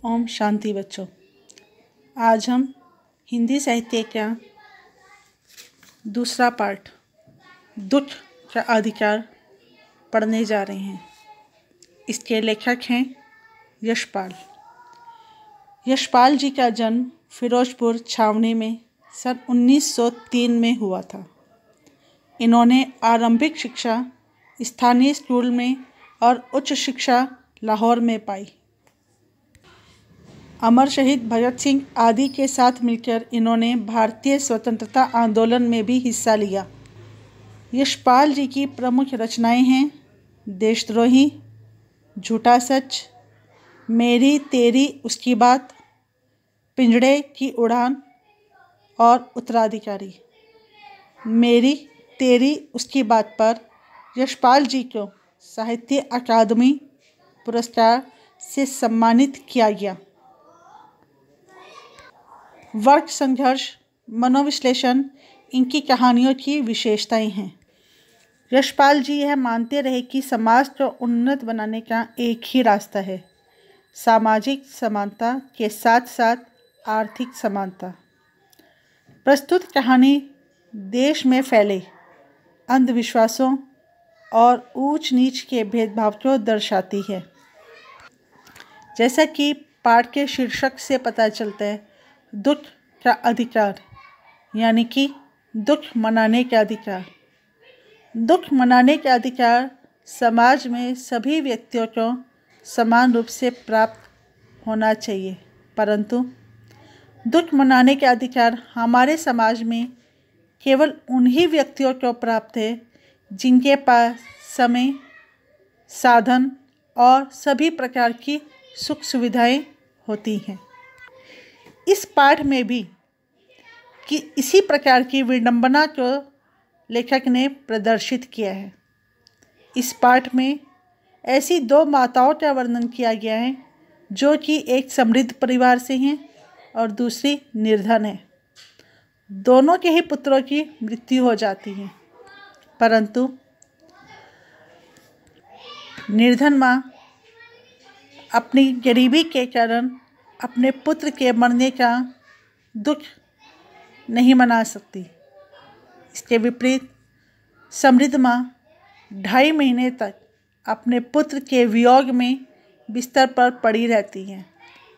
ओम शांति बच्चों। आज हम हिंदी साहित्य का दूसरा पार्ट दुख का अधिकार पढ़ने जा रहे हैं। इसके लेखक हैं यशपाल। यशपाल जी का जन्म फिरोजपुर छावनी में सन 1903 में हुआ था। इन्होंने आरंभिक शिक्षा स्थानीय स्कूल में और उच्च शिक्षा लाहौर में पाई। अमर शहीद भगत सिंह आदि के साथ मिलकर इन्होंने भारतीय स्वतंत्रता आंदोलन में भी हिस्सा लिया। यशपाल जी की प्रमुख रचनाएं हैं देशद्रोही, झूठा सच, मेरी तेरी उसकी बात, पिंजड़े की उड़ान और उत्तराधिकारी। मेरी तेरी उसकी बात पर यशपाल जी को साहित्य अकादमी पुरस्कार से सम्मानित किया गया। वर्ग संघर्ष, मनोविश्लेषण इनकी कहानियों की विशेषताएं हैं। यशपाल जी यह मानते रहे कि समाज को उन्नत बनाने का एक ही रास्ता है, सामाजिक समानता के साथ साथ आर्थिक समानता। प्रस्तुत कहानी देश में फैले अंधविश्वासों और ऊंच नीच के भेदभाव को दर्शाती है। जैसा कि पाठ के शीर्षक से पता चलता है, दुख का अधिकार यानी कि दुख मनाने का अधिकार। दुख मनाने का अधिकार समाज में सभी व्यक्तियों को समान रूप से प्राप्त होना चाहिए, परंतु दुख मनाने का अधिकार हमारे समाज में केवल उन्हीं व्यक्तियों को प्राप्त है जिनके पास समय, साधन और सभी प्रकार की सुख सुविधाएं होती हैं। इस पाठ में भी कि इसी प्रकार की विडंबना को लेखक ने प्रदर्शित किया है। इस पाठ में ऐसी दो माताओं का वर्णन किया गया है जो कि एक समृद्ध परिवार से हैं और दूसरी निर्धन है। दोनों के ही पुत्रों की मृत्यु हो जाती है, परंतु निर्धन माँ अपनी गरीबी के कारण अपने पुत्र के मरने का दुख नहीं मना सकती। इसके विपरीत समृद्ध माँ 2.5 महीने तक अपने पुत्र के वियोग में बिस्तर पर पड़ी रहती हैं,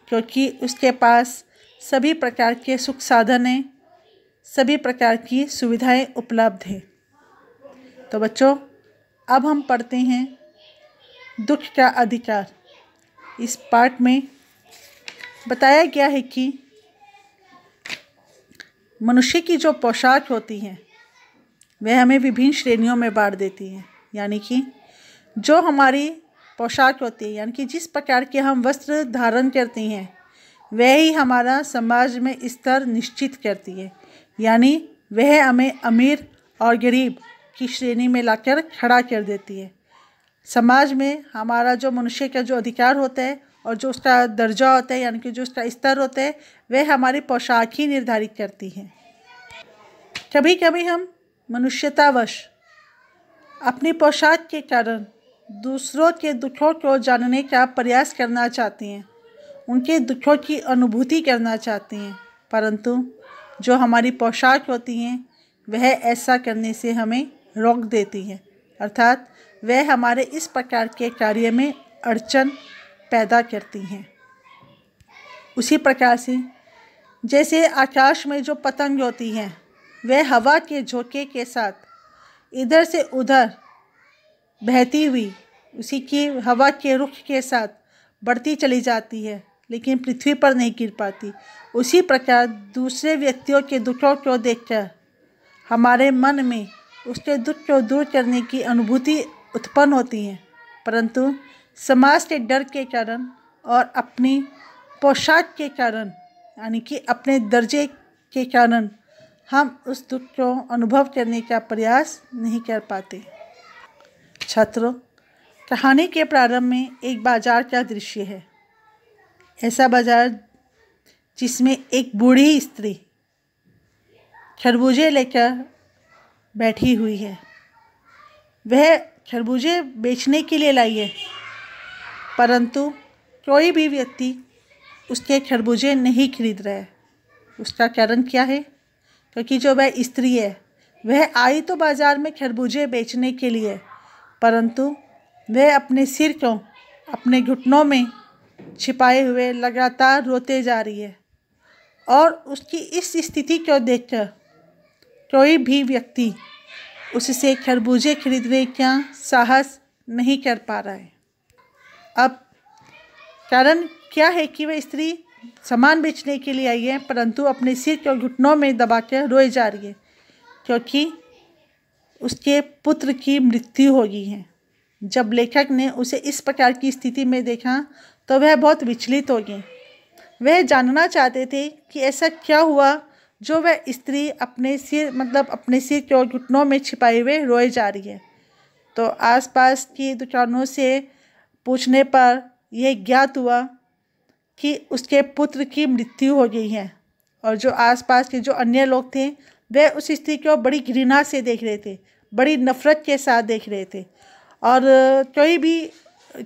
क्योंकि उसके पास सभी प्रकार के सुख साधन हैं, सभी प्रकार की सुविधाएं उपलब्ध हैं। तो बच्चों, अब हम पढ़ते हैं दुख का अधिकार। इस पाठ में बताया गया है कि मनुष्य की जो पोशाक होती हैं वह हमें विभिन्न श्रेणियों में बांट देती हैं। यानी कि जो हमारी पोशाक होती है, यानी कि जिस प्रकार के हम वस्त्र धारण करते हैं, वह ही हमारा समाज में स्तर निश्चित करती है। यानी वह हमें अमीर और गरीब की श्रेणी में लाकर खड़ा कर देती है। समाज में हमारा जो मनुष्य का जो अधिकार होता है और जो उसका दर्जा होता है, यानी कि जो उसका स्तर होता है, वह हमारी पोशाक ही निर्धारित करती है। कभी कभी हम मनुष्यतावश अपनी पोशाक के कारण दूसरों के दुखों को जानने का प्रयास करना चाहते हैं, उनके दुखों की अनुभूति करना चाहते हैं, परंतु जो हमारी पोशाक होती हैं वह ऐसा करने से हमें रोक देती हैं, अर्थात वह हमारे इस प्रकार के कार्य में अड़चन पैदा करती हैं। उसी प्रकार से जैसे आकाश में जो पतंग होती हैं वह हवा के झोंके के साथ इधर से उधर बहती हुई उसी की हवा के रुख के साथ बढ़ती चली जाती है, लेकिन पृथ्वी पर नहीं गिर पाती। उसी प्रकार दूसरे व्यक्तियों के दुखों को देखकर हमारे मन में उसके दुख को दूर करने की अनुभूति उत्पन्न होती है, परंतु समाज के डर के कारण और अपनी पोशाक के कारण, यानी कि अपने दर्जे के कारण, हम उस दुख को अनुभव करने का प्रयास नहीं कर पाते। छात्रों, कहानी के प्रारंभ में एक बाजार का दृश्य है। ऐसा बाजार जिसमें एक बूढ़ी स्त्री खरबूजे लेकर बैठी हुई है। वह खरबूजे बेचने के लिए लाई है, परंतु कोई भी व्यक्ति उसके खरबूजे नहीं खरीद रहे। उसका कारण क्या है? क्योंकि जो वह स्त्री है वह आई तो बाज़ार में खरबूजे बेचने के लिए, परंतु वह अपने सिर को अपने घुटनों में छिपाए हुए लगातार रोते जा रही है। और उसकी इस स्थिति को देखकर कोई भी व्यक्ति उससे खरबूजे खरीदने का साहस नहीं कर पा रहा है। अब कारण क्या है कि वह स्त्री सामान बेचने के लिए आई है, परंतु अपने सिर को घुटनों में दबाकर रोए जा रही है, क्योंकि उसके पुत्र की मृत्यु हो गई है। जब लेखक ने उसे इस प्रकार की स्थिति में देखा तो वह बहुत विचलित हो गई। वह जानना चाहते थे कि ऐसा क्या हुआ जो वह स्त्री अपने सिर को घुटनों में छिपाए हुए रोए जा रही है। तो आसपास की दुकानों से पूछने पर यह ज्ञात हुआ कि उसके पुत्र की मृत्यु हो गई है। और जो आसपास के जो अन्य लोग थे वह उस स्त्री को बड़ी घृणा से देख रहे थे, बड़ी नफरत के साथ देख रहे थे, और कोई भी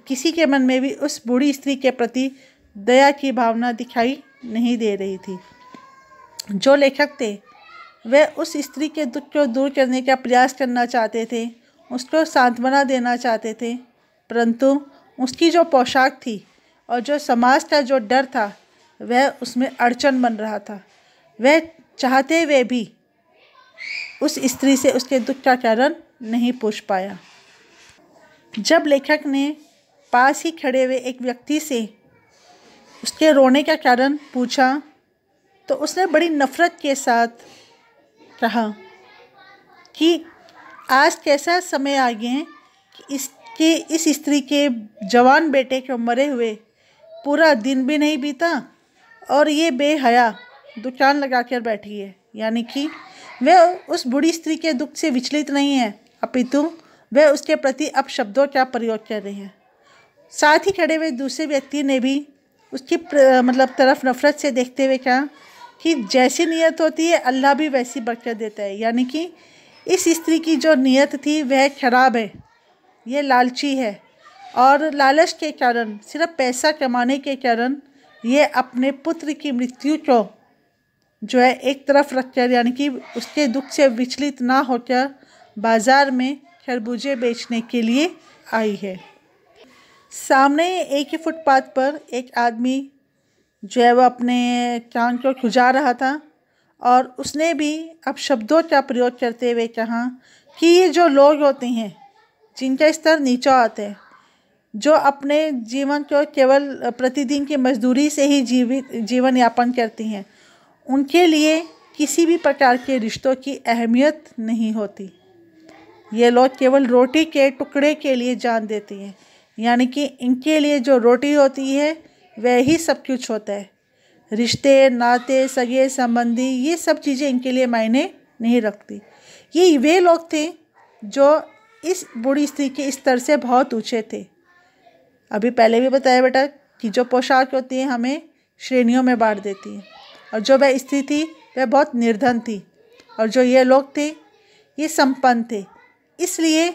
किसी के मन में भी उस बूढ़ी स्त्री के प्रति दया की भावना दिखाई नहीं दे रही थी। जो लेखक थे वह उस स्त्री के दुख को दूर करने का प्रयास करना चाहते थे, उसको सांत्वना देना चाहते थे, परंतु उसकी जो पोशाक थी और जो समाज का जो डर था वह उसमें अड़चन बन रहा था। वह चाहते हुए भी उस स्त्री से उसके दुख का कारण नहीं पूछ पाया। जब लेखक ने पास ही खड़े हुए एक व्यक्ति से उसके रोने का कारण पूछा तो उसने बड़ी नफरत के साथ कहा कि आज कैसा समय आ गया है कि इस स्त्री के जवान बेटे को मरे हुए पूरा दिन भी नहीं बीता और ये बेहया दुकान लगा कर बैठी है। यानी कि वह उस बूढ़ी स्त्री के दुख से विचलित नहीं है, अपितु वह उसके प्रति अपशब्दों का प्रयोग कर रही है। साथ ही खड़े हुए दूसरे व्यक्ति ने भी उसकी तरफ नफरत से देखते हुए कहा कि जैसी नीयत होती है अल्लाह भी वैसी बरकत देता है। यानी कि इस स्त्री की जो नीयत थी वह खराब है, यह लालची है, और लालच के कारण, सिर्फ पैसा कमाने के कारण यह अपने पुत्र की मृत्यु को जो है एक तरफ रखकर, यानी कि उसके दुख से विचलित ना होकर बाज़ार में खरबूजे बेचने के लिए आई है। सामने एक ही फुटपाथ पर एक आदमी जो है वह अपने कान को खुजा रहा था, और उसने भी अब शब्दों का प्रयोग करते हुए कहा कि ये जो लोग होते हैं जिनका स्तर नीचा आता है, जो अपने जीवन को केवल प्रतिदिन की मजदूरी से ही जीवन यापन करती हैं, उनके लिए किसी भी प्रकार के रिश्तों की अहमियत नहीं होती। ये लोग केवल रोटी के टुकड़े के लिए जान देते हैं, यानी कि इनके लिए जो रोटी होती है वह ही सब कुछ होता है। रिश्ते, नाते, सगे संबंधी, ये सब चीज़ें इनके लिए मायने नहीं रखती। ये वे लोग थे जो इस बूढ़ी स्त्री के स्तर से बहुत ऊंचे थे। अभी पहले भी बताया बेटा कि जो पोशाक होती है हमें श्रेणियों में बांट देती है, और जो वह स्त्री थी वह बहुत निर्धन थी, और जो ये लोग थे ये संपन्न थे। इसलिए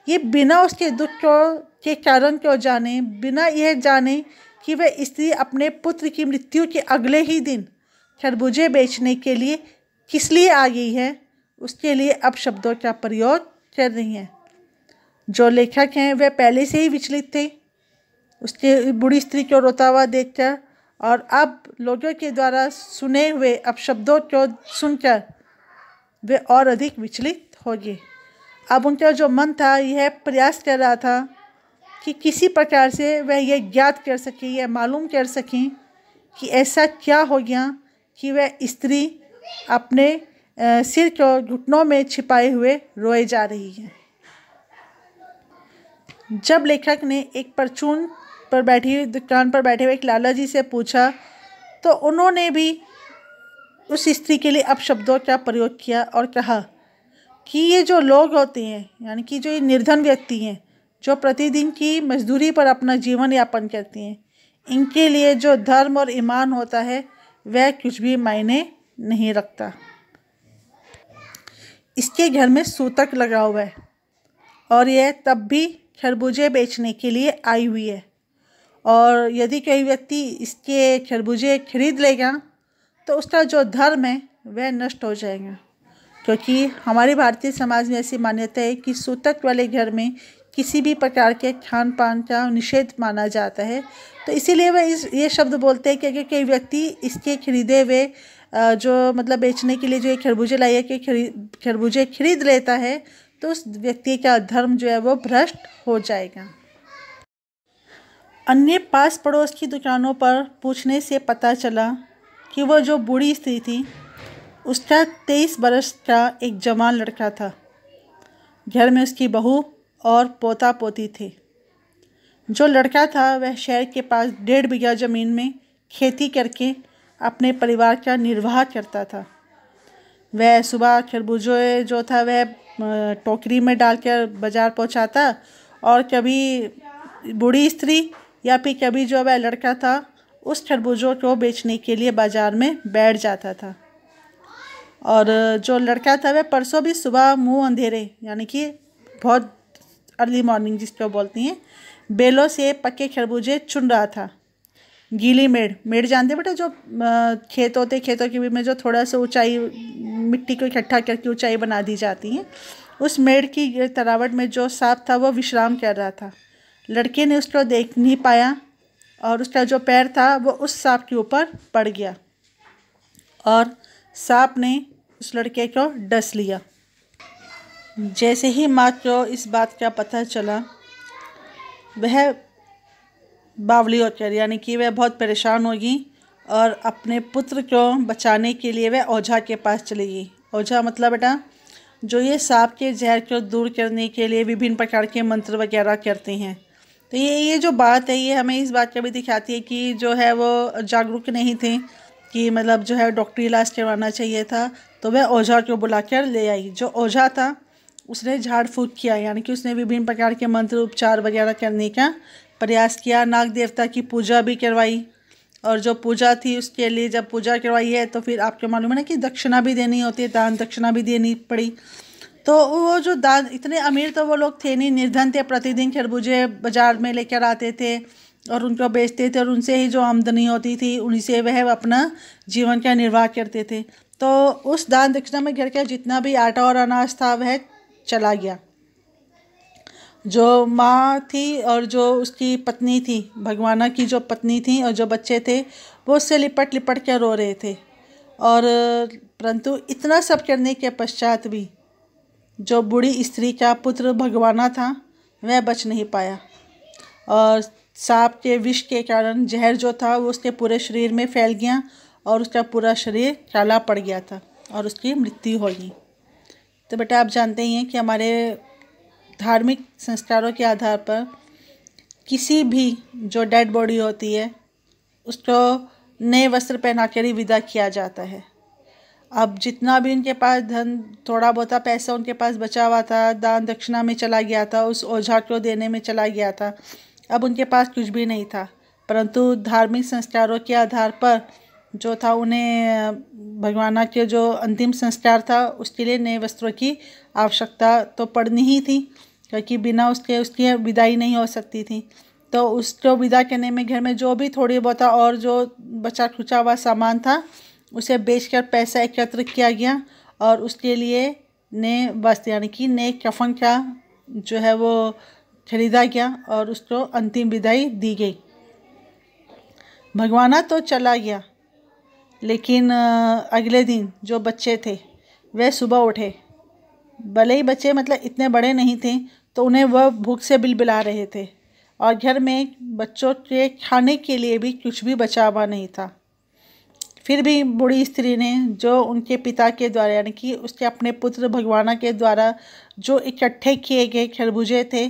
ये बिना उसके दुख के कारण को जाने, बिना यह जाने कि वह स्त्री अपने पुत्र की मृत्यु के अगले ही दिन खरबूजे बेचने के लिए किस लिए आ गई है, उसके लिए अब शब्दों का प्रयोग कर रही हैं। जो लेखक हैं वह पहले से ही विचलित थे उसके बूढ़ी स्त्री को रोता हुआ देखकर, और अब लोगों के द्वारा सुने हुए अब शब्दों को सुनकर वे और अधिक विचलित हो गए। अब उनका जो मन था यह प्रयास कर रहा था कि किसी प्रकार से वह यह ज्ञात कर सकें, यह मालूम कर सकें कि ऐसा क्या हो गया कि वह स्त्री अपने सिर को घुटनों में छिपाए हुए रोए जा रही है। जब लेखक ने एक परचून पर बैठी दुकान पर बैठे हुए एक लाला जी से पूछा तो उन्होंने भी उस स्त्री के लिए अपशब्दों का प्रयोग किया और कहा कि ये जो लोग होते हैं, यानी कि जो ये निर्धन व्यक्ति हैं जो प्रतिदिन की मजदूरी पर अपना जीवन यापन करती हैं, इनके लिए जो धर्म और ईमान होता है वह कुछ भी मायने नहीं रखता। इसके घर में सूतक लगा हुआ है और यह तब भी खरबूजे बेचने के लिए आई हुई है, और यदि कोई व्यक्ति इसके खरबूजे खरीद लेगा तो उसका जो धर्म है वह नष्ट हो जाएगा, क्योंकि हमारे भारतीय समाज में ऐसी मान्यता है कि सूतक वाले घर में किसी भी प्रकार के खान पान का निषेध माना जाता है। तो इसीलिए वह ये शब्द बोलते हैं कि अगर कोई व्यक्ति इसके खरीदे हुए जो मतलब बेचने के लिए जो ये खरबूजे लाए कि खरबूजे खरीद लेता है तो उस व्यक्ति का धर्म जो है वो भ्रष्ट हो जाएगा। अन्य पास पड़ोस की दुकानों पर पूछने से पता चला कि वो जो बूढ़ी स्त्री थी उसका 23 बरस का एक जवान लड़का था। घर में उसकी बहू और पोता पोती थे। जो लड़का था वह शहर के पास 1.5 बीघा ज़मीन में खेती करके अपने परिवार का निर्वाह करता था। वह सुबह खरबूजे जो था वह टोकरी में डालकर बाज़ार पहुंचाता और कभी बूढ़ी स्त्री या फिर कभी जो वह लड़का था उस खरबूजों को बेचने के लिए बाज़ार में बैठ जाता था। और जो लड़का था वह परसों भी सुबह मुंह अंधेरे यानी कि बहुत अर्ली मॉर्निंग जिसको बोलती हैं बेलों से पके खरबूजे चुन रहा था। गीली मेड़ जानते बेटा, जो खेत होते खेतों के बीच में जो थोड़ा सा ऊंचाई मिट्टी को इकट्ठा करके ऊंचाई बना दी जाती है, उस मेड़ की तरावट में जो सांप था वो विश्राम कर रहा था। लड़के ने उसको देख नहीं पाया और उसका जो पैर था वो उस सांप के ऊपर पड़ गया और सांप ने उस लड़के को डस लिया। जैसे ही माँ को इस बात का पता चला वह बावली होकर यानी कि वह बहुत परेशान होगी और अपने पुत्र को बचाने के लिए वह ओझा के पास चली गई। ओझा मतलब बेटा जो ये सांप के जहर को दूर करने के लिए विभिन्न प्रकार के मंत्र वगैरह करते हैं। तो ये जो बात है ये हमें इस बात का भी दिखाती है कि जो है वो जागरूक नहीं थे कि मतलब जो है डॉक्टरी इलाज करवाना चाहिए था। तो वह ओझा को बुलाकर ले आई। जो ओझा था उसने झाड़ फूँक किया यानी कि उसने विभिन्न प्रकार के मंत्र उपचार वगैरह करने का प्रयास किया। नाग देवता की पूजा भी करवाई और जो पूजा थी उसके लिए जब पूजा करवाई है तो फिर आपको मालूम है ना कि दक्षिणा भी देनी होती है, दान दक्षिणा भी देनी पड़ी। तो वो जो दान इतने अमीर तो वो लोग थे नहीं, निर्धन थे। प्रतिदिन खरबूजे बाज़ार में लेकर आते थे और उनको बेचते थे और उनसे ही जो आमदनी होती थी उन्हीं से वह अपना जीवन का निर्वाह करते थे। तो उस दान दक्षिणा में घर का जितना भी आटा और अनाज था वह चला गया। जो माँ थी और जो उसकी पत्नी थी, भगवाना की जो पत्नी थी और जो बच्चे थे वो उससे लिपट लिपट कर रो रहे थे। और परंतु इतना सब करने के पश्चात भी जो बूढ़ी स्त्री का पुत्र भगवाना था वह बच नहीं पाया और सांप के विष के कारण जहर जो था वो उसके पूरे शरीर में फैल गया और उसका पूरा शरीर काला पड़ गया था और उसकी मृत्यु हो गई। तो बेटा आप जानते ही हैं कि हमारे धार्मिक संस्कारों के आधार पर किसी भी जो डेड बॉडी होती है उसको नए वस्त्र पहना कर ही विदा किया जाता है। अब जितना भी उनके पास धन थोड़ा बहुत पैसा उनके पास बचा हुआ था दान दक्षिणा में चला गया था, उस ओझा को देने में चला गया था। अब उनके पास कुछ भी नहीं था, परंतु धार्मिक संस्कारों के आधार पर जो था उन्हें भगवाना के जो अंतिम संस्कार था उसके लिए नए वस्त्रों की आवश्यकता तो पड़नी ही थी, क्योंकि बिना उसकी विदाई नहीं हो सकती थी। तो उसको विदा करने में घर में जो भी थोड़ी बहुत और जो बचा खुचा हुआ सामान था उसे बेचकर पैसा एकत्र किया गया और उसके लिए नए वस्त्र यानी कि नए कफन का जो है वो खरीदा गया और उसको अंतिम विदाई दी गई। भगवाना तो चला गया, लेकिन अगले दिन जो बच्चे थे वह सुबह उठे। भले ही बच्चे मतलब इतने बड़े नहीं थे तो उन्हें वह भूख से बिलबिला रहे थे और घर में बच्चों के खाने के लिए भी कुछ भी बचा हुआ नहीं था। फिर भी बूढ़ी स्त्री ने जो उनके पिता के द्वारा यानी कि उसके अपने पुत्र भगवाना के द्वारा जो इकट्ठे किए गए खरबूजे थे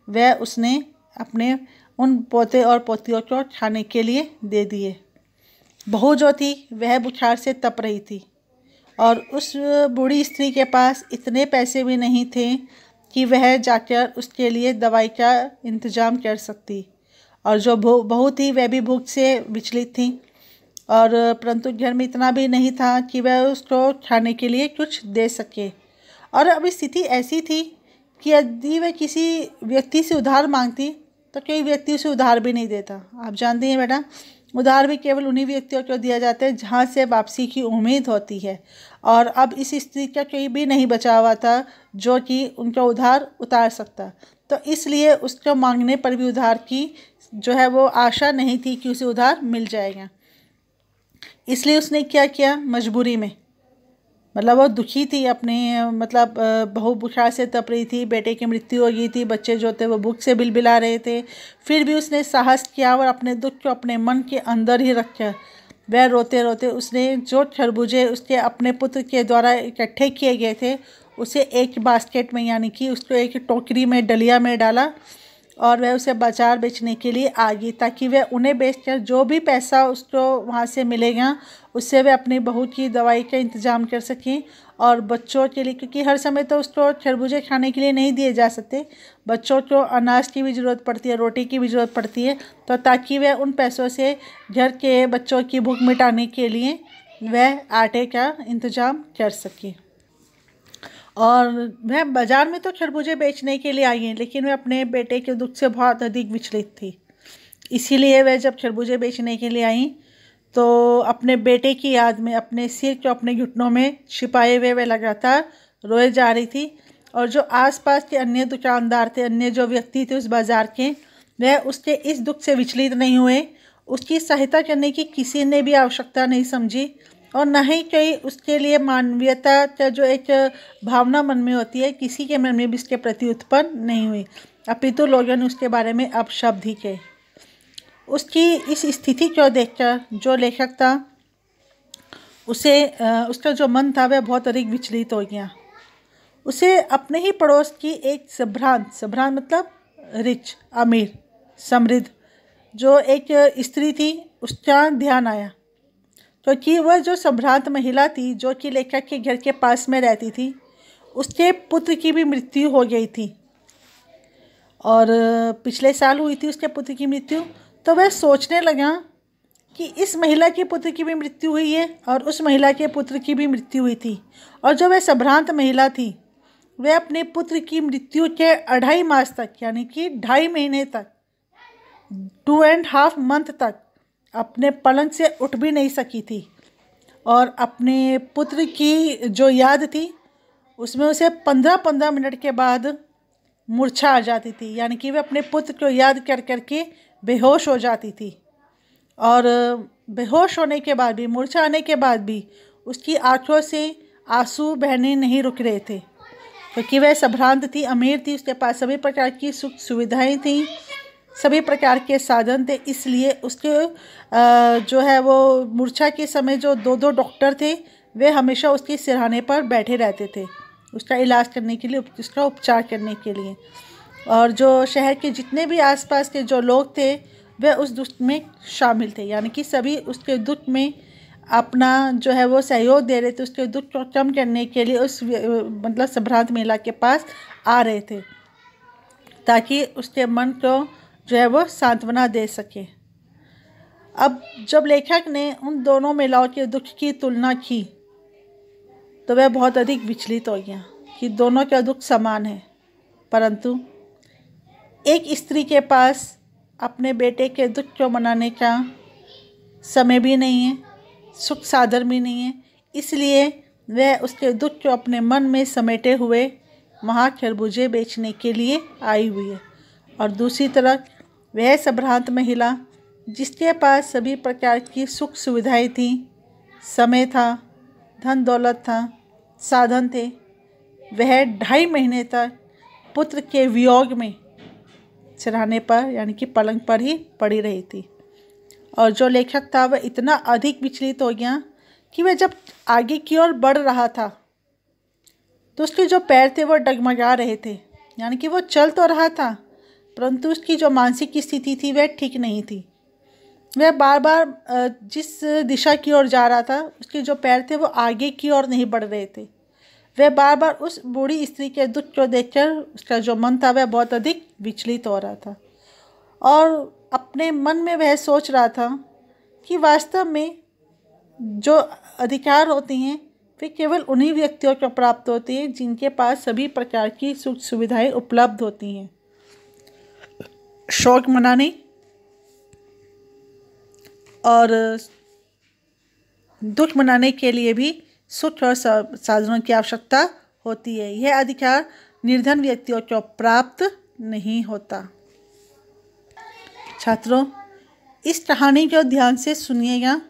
वह उसने अपने उन पोते और पोतियों को खाने के लिए दे दिए। बहू जो थी वह बुखार से तप रही थी और उस बूढ़ी स्त्री के पास इतने पैसे भी नहीं थे कि वह जाकर उसके लिए दवाई का इंतज़ाम कर सकती। और जो बहू थी वह भी भूख से विचलित थी और परंतु घर में इतना भी नहीं था कि वह उसको खाने के लिए कुछ दे सके। और अब स्थिति ऐसी थी कि यदि वह किसी व्यक्ति से उधार मांगती तो कोई व्यक्ति उसे उधार भी नहीं देता। आप जानते हैं बेटा, उधार भी केवल उन्हीं व्यक्तियों को दिया जाता है जहाँ से वापसी की उम्मीद होती है। और अब इस स्थिति का कोई भी नहीं बचा हुआ था जो कि उनका उधार उतार सकता, तो इसलिए उसको मांगने पर भी उधार की जो है वो आशा नहीं थी कि उसे उधार मिल जाएगा। इसलिए उसने क्या किया, मजबूरी में, मतलब वो दुखी थी अपने, मतलब बहू बुखार से तप रही थी, बेटे की मृत्यु हो गई थी, बच्चे जो थे वो भूख से बिलबिला रहे थे, फिर भी उसने साहस किया और अपने दुख को अपने मन के अंदर ही रखा। वह रोते रोते उसने जो खरबूजे उसके अपने पुत्र के द्वारा इकट्ठे किए गए थे उसे एक बास्केट में, यानी कि उसको एक टोकरी में, डलिया में डाला और वह उसे बाजार बेचने के लिए आ गई, ताकि वह उन्हें बेचकर जो भी पैसा उसको वहाँ से मिलेगा उससे वह अपनी बहू की दवाई का इंतज़ाम कर सकें और बच्चों के लिए, क्योंकि हर समय तो उसको खरबूजे खाने के लिए नहीं दिए जा सकते, बच्चों को अनाज की भी ज़रूरत पड़ती है, रोटी की भी ज़रूरत पड़ती है, तो ताकि वह उन पैसों से घर के बच्चों की भूख मिटाने के लिए वह आटे का इंतज़ाम कर सके। और वह बाज़ार में तो खरबूजे बेचने के लिए आई हैं, लेकिन वह अपने बेटे के दुख से बहुत अधिक विचलित थी। इसीलिए वह जब खरबूजे बेचने के लिए आई तो अपने बेटे की याद में अपने सिर को अपने घुटनों में छिपाए हुए वह लगातार रोए जा रही थी। और जो आसपास के अन्य दुकानदार थे, अन्य जो व्यक्ति थे उस बाज़ार के, वह उसके इस दुख से विचलित नहीं हुए, उसकी सहायता करने की किसी ने भी आवश्यकता नहीं समझी और न ही कोई उसके लिए मानवीयता का जो एक भावना मन में होती है, किसी के मन में भी इसके प्रति उत्पन्न नहीं हुई, अपितु लोगों ने उसके बारे में अपशब्द ही कहे। उसकी इस स्थिति को देखकर जो लेखक था उसे उसका जो मन था वह बहुत अधिक विचलित हो गया। उसे अपने ही पड़ोस की एक संभ्रांत मतलब रिच, अमीर, समृद्ध जो एक स्त्री थी उसका ध्यान आया, क्योंकि वह जो संभ्रांत महिला थी जो कि लेखक के घर के पास में रहती थी, उसके पुत्र की भी मृत्यु हो गई थी और पिछले साल हुई थी उसके पुत्र की मृत्यु। तो वह सोचने लगा कि इस महिला के पुत्र की भी मृत्यु हुई है और उस महिला के पुत्र की भी मृत्यु हुई थी, और जो वह संभ्रांत महिला थी वह अपने पुत्र की मृत्यु के 2.5 मास तक, यानी कि 2.5 महीने तक, 2.5 मंथ तक अपने पलंग से उठ भी नहीं सकी थी। और अपने पुत्र की जो याद थी उसमें उसे 15-15 मिनट के बाद मूर्छा आ जाती थी, यानी कि वह अपने पुत्र को याद कर करके बेहोश हो जाती थी। और बेहोश होने के बाद भी, मूर्छा आने के बाद भी उसकी आंखों से आंसू बहने नहीं रुक रहे थे, क्योंकि वह संभ्रांत थी, अमीर थी, उसके पास सभी प्रकार की सुख सुविधाएं थी, सभी प्रकार के साधन थे। इसलिए उसके जो है वो मूर्छा के समय जो 2 डॉक्टर थे वे हमेशा उसके सिरहाने पर बैठे रहते थे उसका इलाज करने के लिए, उसका उपचार करने के लिए। और जो शहर के जितने भी आसपास के जो लोग थे वह उस दुख में शामिल थे, यानी कि सभी उसके दुख में अपना जो है वो सहयोग दे रहे थे, उसके दुख को कम करने के लिए उस मतलब संभ्रांत महिला के पास आ रहे थे, ताकि उसके मन को जो है वो सांत्वना दे सके। अब जब लेखक ने उन दोनों महिलाओं के दुख की तुलना की तो वह बहुत अधिक विचलित हो गया कि दोनों का दुख समान है, परंतु एक स्त्री के पास अपने बेटे के दुख को मनाने का समय भी नहीं है, सुख साधन भी नहीं है, इसलिए वह उसके दुख को अपने मन में समेटे हुए वहाँ खरबूजे बेचने के लिए आई हुई है। और दूसरी तरफ वह संभ्रांत महिला जिसके पास सभी प्रकार की सुख सुविधाएं थी, समय था, धन दौलत था, साधन थे, वह 2.5 महीने तक पुत्र के वियोग में सिरहाने पर, यानी कि पलंग पर ही पड़ी रही थी। और जो लेखक था वह इतना अधिक विचलित हो गया कि वह जब आगे की ओर बढ़ रहा था तो उसके जो पैर थे वो डगमगा रहे थे, यानी कि वो चल तो रहा था परंतु उसकी जो मानसिक स्थिति थी वह ठीक नहीं थी। वह बार बार जिस दिशा की ओर जा रहा था उसके जो पैर थे वो आगे की ओर नहीं बढ़ रहे थे। वह बार बार उस बूढ़ी स्त्री के दुख को देखकर उसका जो मन था वह बहुत अधिक विचलित हो रहा था और अपने मन में वह सोच रहा था कि वास्तव में जो अधिकार होते हैं वे केवल उन्हीं व्यक्तियों को प्राप्त होते हैं जिनके पास सभी प्रकार की सुख सुविधाएं उपलब्ध होती हैं। शौक मनाने और दुख मनाने के लिए भी सुख और साधनों की आवश्यकता होती है। यह अधिकार निर्धन व्यक्तियों को प्राप्त नहीं होता। छात्रों, इस कहानी को ध्यान से सुनिएगा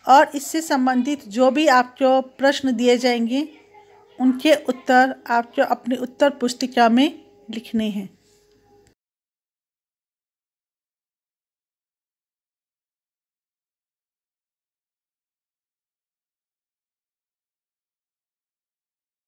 और इससे संबंधित जो भी आपको प्रश्न दिए जाएंगे उनके उत्तर आपको अपनी उत्तर पुस्तिका में लिखने हैं।